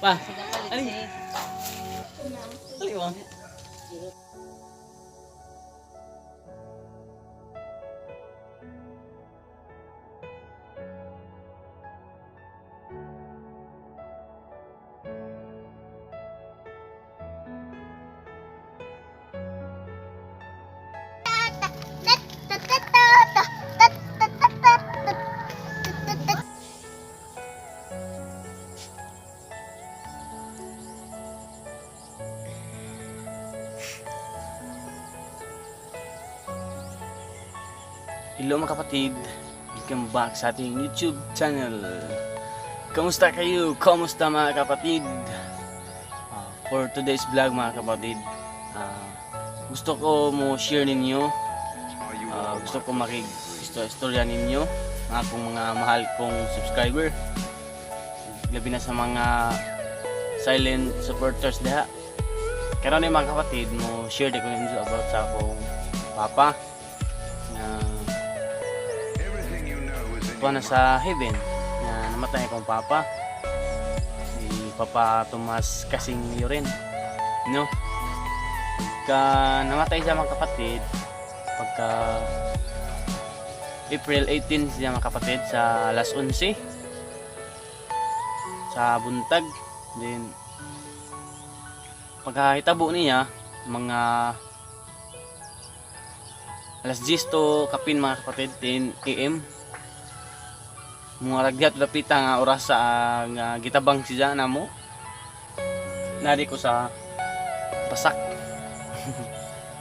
Pa, ali. Ali mo. Hello mga kapatid, welcome back sa ating YouTube channel. Kamusta kayo? Kamusta mga kapatid? For today's vlog mga kapatid, gusto ko mo share ninyo, gusto ko makikistorya ninyo ang akong mga mahal kong subscriber, labi na sa mga silent supporters diha. Karon ni mga kapatid mo share ko ninyo about sa akong papa na na sa heaven, na namatay akong papa, si Papa Tomas Kasing Lloren, no? Namatay siya mga kapatid pagka April 18 siya mga kapatid sa alas 11 sa buntag. Then pagkahitabo niya mga alas 10 to kapin mga kapatid, 10 AM mga ragyat dapita nga oras sa nga gitabang siya namo nari ko sa pasak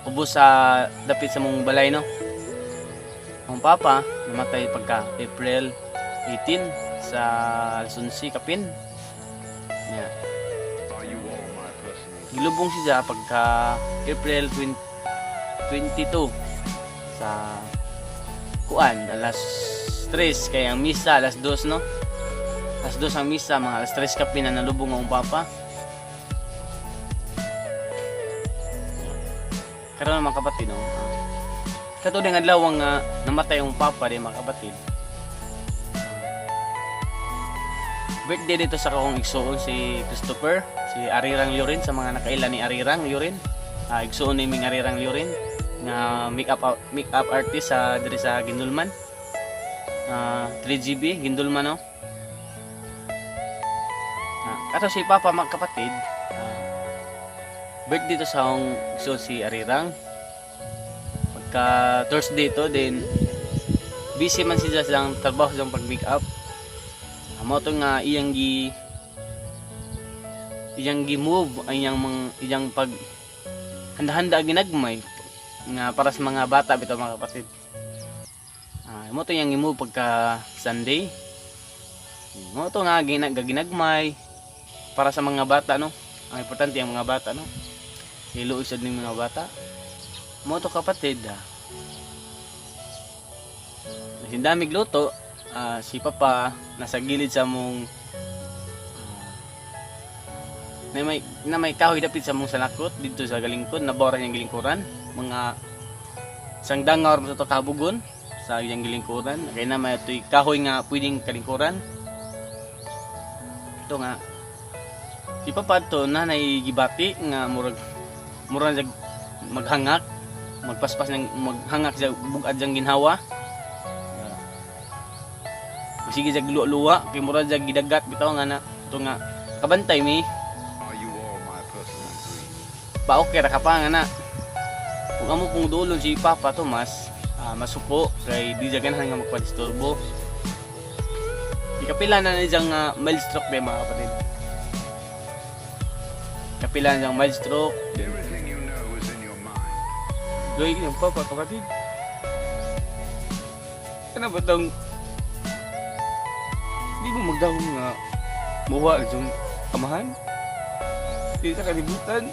ubos sa dapit sa mong balay, no? Ang papa namatay pagka April 18 sa alas 11 kapin. Yeah. Gilubong siya pagka April 22 sa kuan alas 3 kaya ang misa alas 2, no? Alas 2 ang misa, mga alas 3 kapin na nalubong ang papa. Karon mga kapatid, no? Katulad ng adlaw nga namatay ang papa di mga kapatid. Birthday dito sa akong igsoon si Christopher, si Arirang Lloren, sa mga nakaila ni Arirang Lloren. Igsoon ni Ming Arirang Lloren nga make-up artist sa diri sa Gindulman. 3GB Gindulman, no? Kato si papa mga kapatid, birthday to sa akong so si Arirang pagka Thursday to, then busy man siya sa trabaho sa pag make up. Amo to nga iyang gi move ay iyang pag handa-handa ginagmay nga para sa mga bata bitaw mga kapatid. Mo to yang imo pagka Sunday. Mo to nga ginagmay para sa mga bata, no? Ang importante ang mga bata, no? Iluusad ning mga bata. Mo to kapatid. Sindamig luto, si papa nasa gilid sa mong na may kahoy dapit sa mong salakot dito sa galingkod, nabora niyang gilingkuran, mga sang dangar mo to kabugon sa iyang gilingkuran, kaya na may ito'y kahoy nga pwedeng kalingkuran. Ito nga si papa to na naigibati nga murag maghangak, magpaspas ng maghangak sa bugad sang ginhawa. Sige jag luwa kay murag jag gidagat bitaw nga na ito nga kabantay mi. Pa okay ra ka pa nga na. Kung amo pong dulon si Papa Tomas, masuko kay di ganahan nga magpadisturbo. Ikapila na niyang mild stroke ba mga kapatid. Kapila na niyang mild stroke. Doy yung papa kapatid. Ano ba itong di mo magdahong nga muha yung amahan? Di sa kalibutan.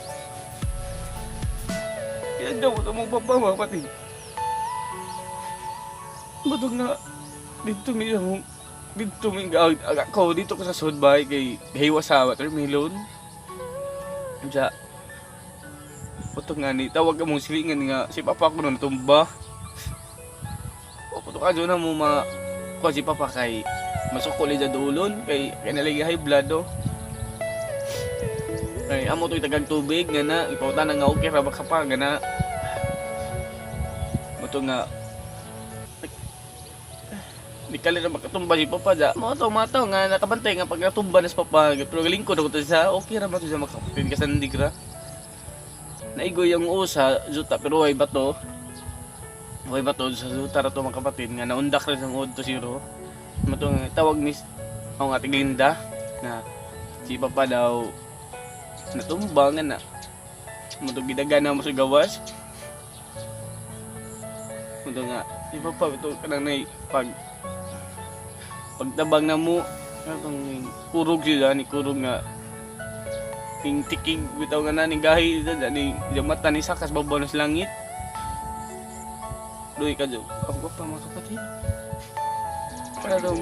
Kaya daw ito mong papa mga kapatid. Batog na dito may ako dito ko sa sudbay kay hiwa sa watermelon. Diya batog nga ni tawag mong silingan nga si papa ko nun tumba. Paputok ka dyan na mo si papa kay masukuli dyan dulon kay nalagi high blood, oh. Ay amo to'y tagang tubig nga na ipautan nga okay ra ba ka pa nga na moto nga di kali na makatumba si Papa ja mo to mataw nga nakabantay nga pag natumba na si Papa pero galing ko to sa okay ra ba to sa makapin kasandig ra naigoy yung usa juta pero way bato sa juta ra to mga kapatid nga naundak rin ang od to zero mo to nga tawag ni ang ating Linda na si Papa daw natumba nga na mo to gidagana mo sa gawas mo to nga si Papa ito kanang nay pagtabang na mo atong kurog sila ni kurog nga ing tikig bitaw nga naning gahi ni mata ni sakas babaw sa langit doy ka jo ako pa mga kapatid para daw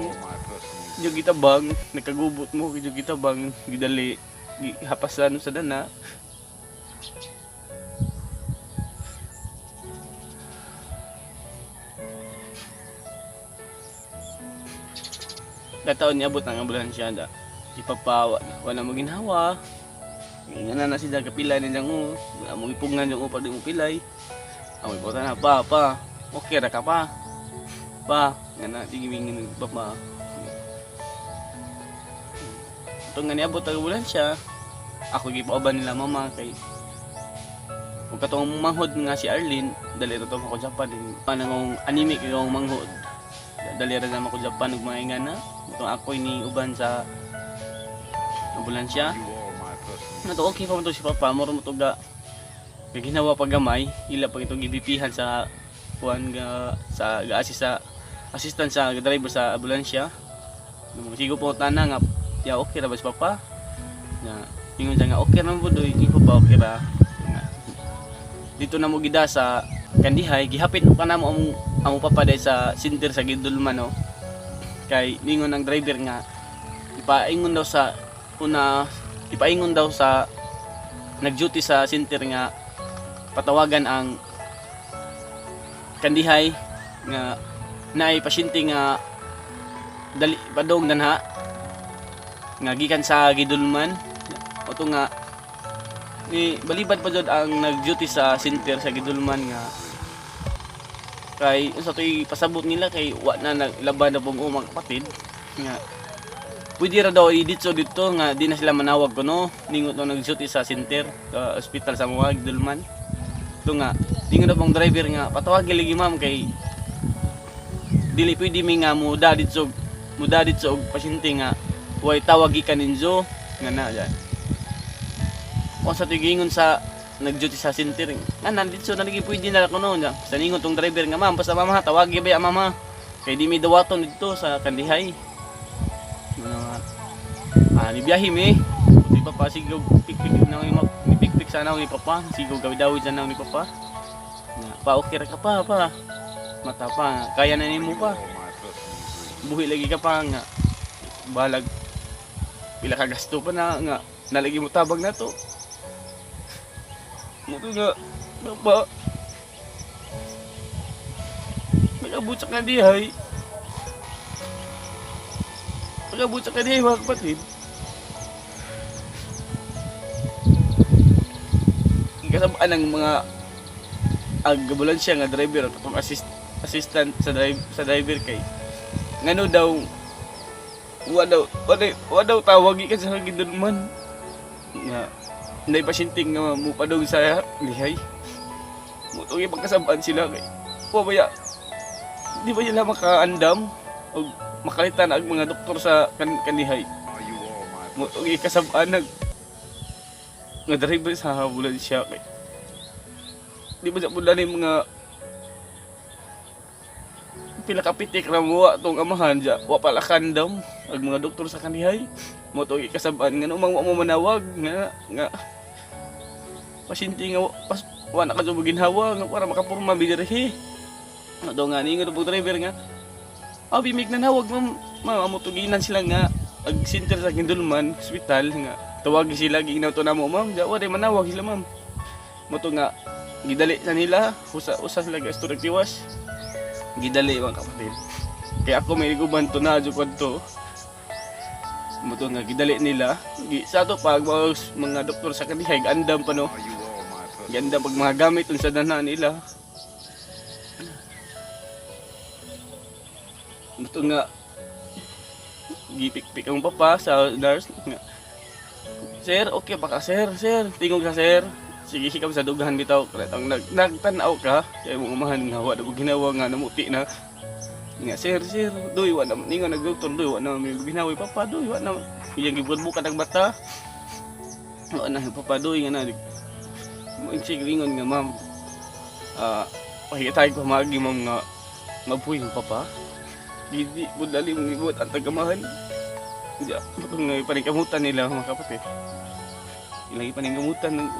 yung gitabang nagkagubot mo yung gitabang gidali hapasan sa dana Kataon niya abot ang ambulansya da. Si Papa wala mo ginhawa. Nga na si daga pilay nilang mo ipungan yung upad mo pilay. Amoy bota na pa. Okay ra ka pa. Pa, nga na tigimingin Papa. Ito nga niabot ang ambulansya. Ako gipauban nila mama kay kung katong manghod nga si Arlene, dali ra to ako Japan din. Panangong anime kay akong manghod. Dali ra naman ako Japan ug mga ingana. Itong ako ni uban sa ambulansya. Nato okay pa mo to si Papa, moro mo to ga ginawa pag gamay, ila pag itong gibipihan sa kuan ga sa ga-assist sa assistant sa driver sa ambulansya. Sigo po tana nga ya okay ra ba si Papa? Na ingon nga okay ra mo doy, di ko pa okay ra. Dito na mo gida sa Kandihay, gihapit mo kana mo ang Papa dai sa center sa Gidulman no. Kay ningon ang driver nga ipaingon daw sa nag-duty sa center nga patawagan ang Kandihay nga naay pasyente nga dali padong danha nga gikan sa Gidulman oto nga ni balibad pa jud ang nag-duty sa center sa Gidulman nga kay sa to'y pasabot nila kay wa na naglaban na pong mga kapatid nga pwede ra daw dito nga di na sila manawag kuno ningot no nag-duty sa center sa ospital sa mga Gidulman ito nga ningot na pong driver nga patawag lagi ma'am kay dili pwede mi nga muda dito og pasyente nga way tawag gikan ninyo nga na yan o sa tigingon sa nag-duty sa center nga nandito na lagi pwede na kuno nya sa ningon tong driver nga ma'am basta mama tawagi ba mama kay di mi dawaton dito sa Kandihay ni biyahe mi di Papa sigaw pikpik na ni pikpik sana ni Papa sigaw gawid sana ni Papa nga pa okay ra ka pa mata pa kaya na nimo pa buhi lagi ka pa nga balag pila ka gasto pa na nga nalagi mo tabag na to Muto nga, Papa, nag-abot sa Kandihay. Nag-abot sa Kandihay mga kapatid. Kasabaan ng mga ambulansya nga driver at itong assistant sa driver kay ngano daw wa daw tawag ikan sa Gidulman nga nay pasyente nga mupadong sa lihay mo to pagkasabaan sila kay baya di ba sila makaandam o makalitan ang mga doktor sa Kandihay mo to kasabaan nga driver sa ambulansya kay di ba sa pula ni mga pila kapitik ra mo atong amahan ja wa pala kandam ang mga doktor sa Kandihay mo to kasabaan nga umang mo manawag nga pasyente nga wa na kadto ginhawa nga para makapurma bidrehi do nga ningon po driver nga abi mig nanawag ma'am amo tuginan sila nga ag center sa Gidulman hospital nga tawag sila ginaw to namo ma'am ja wa day manawag sila ma'am mo to nga gidali sa nila usa sila ga instructiwas gidali mga kapatid kaya ako may guban to na jud kadto Muto nga gidali nila. Sa ato pag mga doktor sa kandihay gandam pa no. Ganda pag mga gamit sa dana nila. Muto nga gipik-pik ang papa sa nurse nga. Sir, okay pa ka sir? Sir, tingog ka sir. Sige sikap sa dugahan bitaw. Kanang nagtanaw ka. Kaya mong umahan nga wala mo ginawa nga namuti na. Nga sir, doy wa na ningon nagdoktor doy wa na may ginawa papa doy wa na. Iyang gibud-buka ng bata. Wa na papa doy nga na. Mo ingon nga ma'am. Pahitay ko magi ma'am nga mabuhay ang papa. Hindi mo dali mong ibot ang tagamahan. Diya, kung paningkamutan nila mga kapatid. Ilagi paningkamutan ng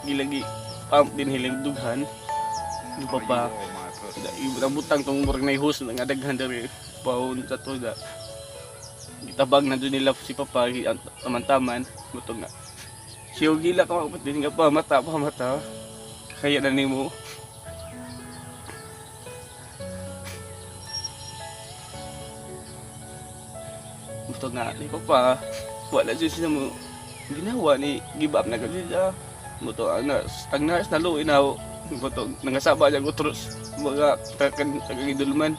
gilagi pump din hilang dughan. Yung papa, ibutang tong murag na ihus ng adaghan dari paun sa to da. Gitabag na doon nila si papa, taman-taman, butong nga. Siya gila ka mga kapatid, nga pa mata. Kaya na ni mo. Ito nga, ni Papa, wala siya mo ginawa ni give up na kasi siya. Ito ang nurse na lo inaw. Ito, nangasaba niya utros, mga takagidulman.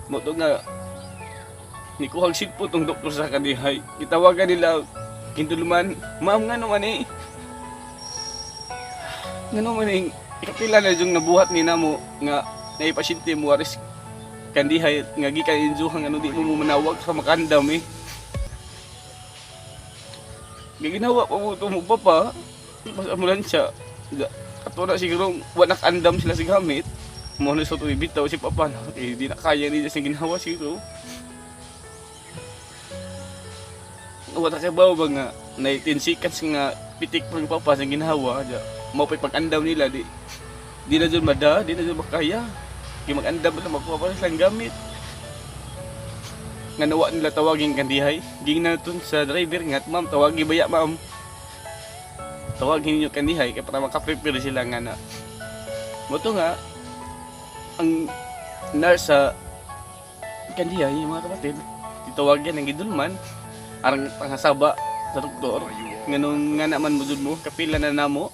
Ito nga, ni kuhag sigpo itong doktor sa kanihay. Itawagan nila, kindulman, ma'am nga naman eh. Nga naman eh, ikapila na yung nabuhat ni namo nga naipasyente mo aris kandihay nga gikan injuhang ano di mo manawag sa makandam eh. Ginawa pa mo ito mo papa, mas ambulansya. Ato na siguro wanak andam sila sa gamit. Muna sa ito ibitaw si papa na eh, di na kaya niya sa ginawa siguro. Wala kay ba nga na 10 seconds nga pitik pa yung papa sa ginawa. Maupay pag-andam nila di na dyan mada, di na dyan makaya. Yung mag-andam na magpapala silang gamit. Nga nawa nila tawagin kandihay. Ging na ito sa driver nga, ma'am, tawagin baya ma'am. Tawagin ninyo kandihay kaya para makaprepare sila nga na. Moto nga, ang nurse sa kandihay, mga kapatid, titawagin ng gidulman, arang pangasaba sa doktor. Nga nung nga naman mo dun mo, kapila na namo.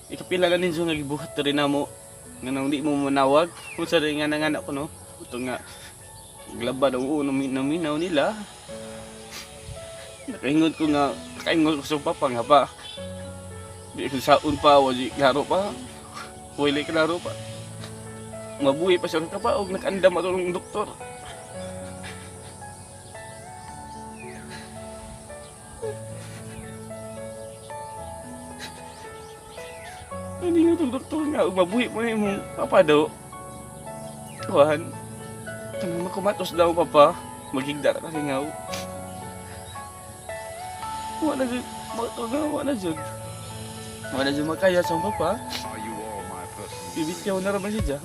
Ikapila na ninyo nga gibuhat rin namo. Nga nung di mo manawag, kung sa rin nga nanganak ko no. Ito nga, glaba daw naminaw nila. Nakaingon ko sa papa nga pa. Di ko saun pa, wali klaro pa. Wali klaro pa. Mabuhi pa siya ka pa, o nakandam ato ng doktor. Hindi nga itong doktor nga, mabuhi mo na yung papa daw. Kuhan, kung makumatos daw papa, maghigda na kasi nga. Wala na dyan. Wala dyan makaya sa papa. Bibityaw na naman siya.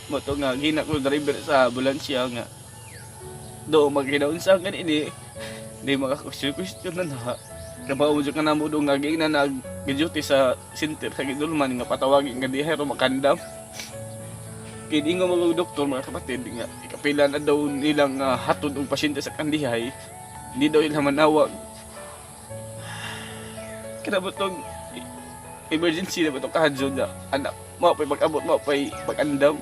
Mato nga, gina ko driver sa ambulansya nga. Do magkinaon sa akin ini. Hindi makakusyon-kusyon na na. Kabaw dyan ka na mo doon nga na nag-duty sa center sa Gidulman nga patawagin nga di hero makandam. Kaya di nga mga doktor mga kapatid nga ikapila na daw nilang hatod ang pasyente sa kandihay. Hindi daw ilang manawag. Kaya ba itong emergency na ba itong kahadyo na anak mo pa'y pag-abot mo pa'y pag-andam.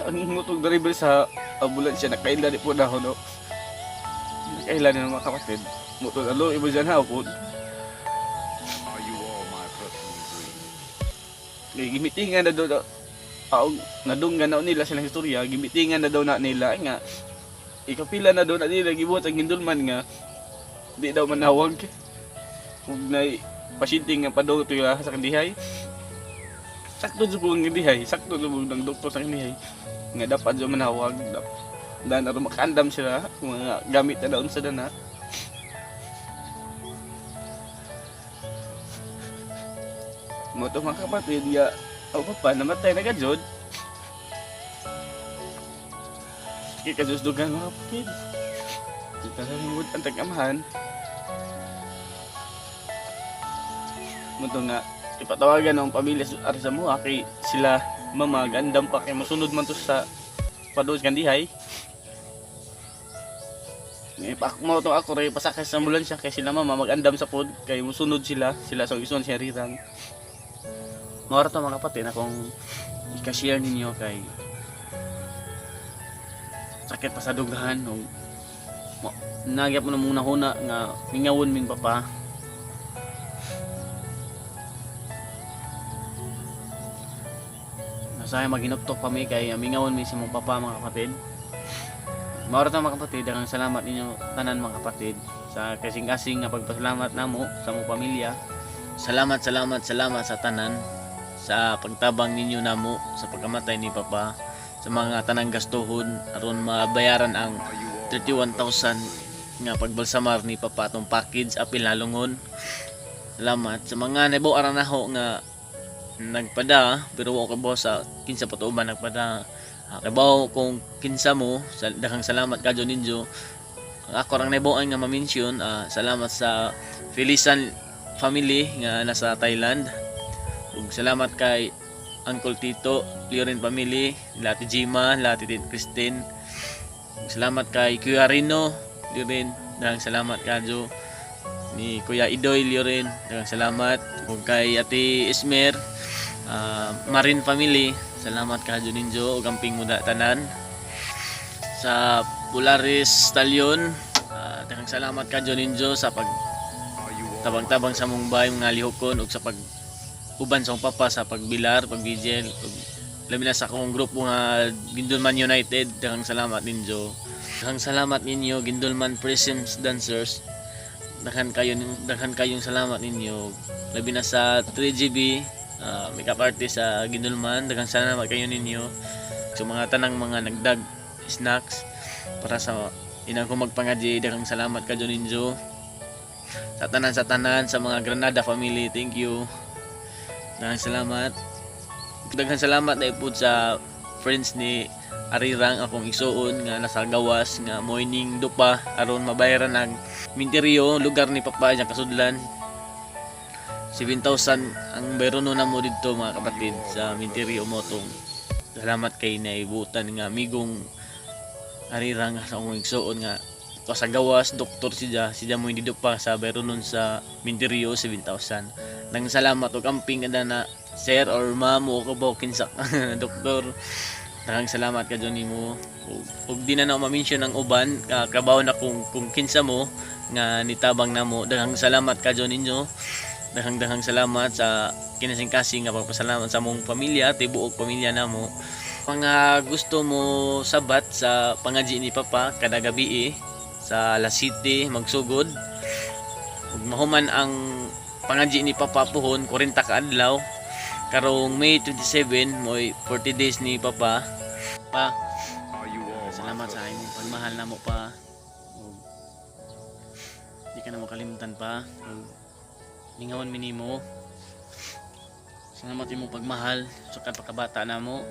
Ang mutong driver sa ambulansya nakailan di po na ako no. Nakailan na mga kapatid. Mutong alo iba dyan ha po. Gimitingan na daw nadunggan na nila silang istorya. Gimitingan na daw na nila nga ikapila na daw na nila gibuhat ang gindulman nga di daw manawag. Huwag na pasyente nga pa daw ito sa kandihay. Sakto sa buong kandihay. Sakto sa buong ng doktor sa kandihay. Nga dapat daw manawag. Dahil na makandam sila. Mga gamit na daon sa dana. Mo ito mga kapatid nga o papa namatay na gajod. Kaya kasusdugan mga kapatid. Kita sa hingod ang tag-amahan. Mo ito nga ipatawagan ng pamilya sa Muha kay sila mama gandam pa kay masunod man to sa paduos kandihay. Mo to ako ray pasakay sa ambulansya kay sila mama magandam sa pod kay musunod sila sa ison siya rirang. Mao to mga kapatid akong i-share ninyo kay sakit pa sa dugahan o nagyap mo na muna huna nga mingawon ming papa. Nasaya maginuktok pa mi kay mingawon mi si mong papa mga kapatid. Mao ra mga kapatid, daghang salamat ninyo tanan mga kapatid sa kasing-kasing nga pagpasalamat namo sa mong pamilya. Salamat sa tanan sa pagtabang ninyo namo sa pagkamatay ni papa, sa mga tanang gastuhon aron mabayaran ang 31,000 nga pagbalsamar ni papa atong package apil nalungon. Salamat sa mga naibaw aran naho nga nagpada pero wa ko ba sa kinsa patuban nagpada. Kabaw kung kinsa mo, daghang salamat kadyo ninyo. Ako rang naibuan nga ma-mention, salamat sa Felisan family nga nasa Thailand. Ug salamat kay Uncle Tito, Liorin family, Lati Jima, Lati Christine. Salamat kay Kuya Rino, Liorin, daghang salamat kadyo. Ni Kuya Idoy Liorin, daghang salamat. Ug kay Ate Ismer, Marin family, salamat kadyo ninyo ug amping muda tanan. Sa Polaris Stallion, daghang salamat kadyo ninyo sa pag tabang-tabang sa Mumbai mga lihokon ug sa pag uban sa papa sa pagbilar, pagbigel ug labi na sa akong grupo nga Gindulman United. Daghang salamat ninyo. Daghang salamat ninyo Gindulman Presence Dancers. Daghang kayong salamat ninyo. Labi na sa 3GB makeup artist sa Gindulman, daghang salamat kayo ninyo sa mga tanang mga nagdag snacks para sa inang ko magpangadji. Daghang salamat kadyo ninyo sa tanan sa mga Granada family. Thank you, daghang salamat na ipod sa friends ni Arirang akong igsuon nga nasa gawas nga morning dupa aron mabayaran ang minteryo lugar ni papa niya kasudlan. 7,000 ang bayron na mo dito mga kapatid sa Minterio Motong. Salamat kay naibutan nga amigong Arirang sa akong igsuon nga sa gawas doktor siya mo hindi pa sa bayron sa Minterio 7,000. Nang salamat og amping kada na sir or ma'am o kabaw kinsa doktor. Daghang salamat kadyo nimo. Ug di na ma-mention ang uban kabaw na kung kinsa mo nga nitabang namo. Daghang salamat kadyo ninyo. Daghang salamat sa kinasing-kasing nga pagpasalamat sa mong pamilya, tibuok pamilya namo. Mga gusto mo sabat sa pangadji ni papa kada gabi sa alas 7 magsugod. Ug mahuman ang pangadji ni papa puhon 40 ka adlaw. Karong May 27 moy 40 days ni papa. Salamat sa imong pagmahal namo pa. Di ka na makalimutan pa. Lingawan minimo. Salamat imong pagmahal sukat pagkabata namo.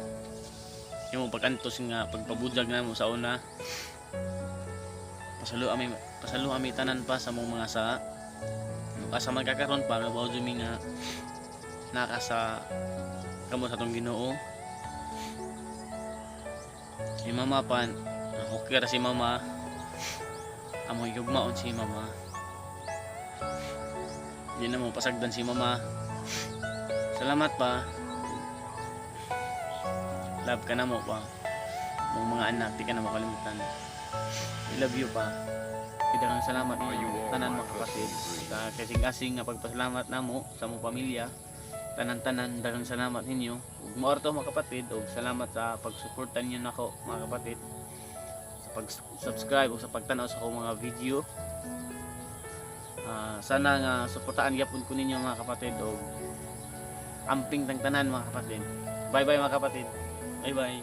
Imong pagantos nga pagpabudyag namo sa una. Pasalo ami tanan pa sa mong mga sa. Asa man kakaron pa gabaw jumi nga nakasa kamo sa tong Ginoo. Si mama pan, okay ra si mama. Amo igugmaon si mama. Di na mo pasagdan si mama. Salamat pa. Love ka na mo pa. Mong mga anak, di ka na makalimutan. I love you pa. Daghang salamat ninyo tanan mga kapatid sa kasing-kasing nga pagpasalamat namo sa mong pamilya. Tanan-tanan daghang salamat ninyo. Ug mao to mga kapatid ug salamat sa pagsuporta ninyo nako mga kapatid. Sa pag-subscribe ug sa pagtan-aw sa akong mga video. Sana nga suportaan gyapon ko ninyo mga kapatid o amping tang tanan mga kapatid. Bye bye mga kapatid. Bye bye.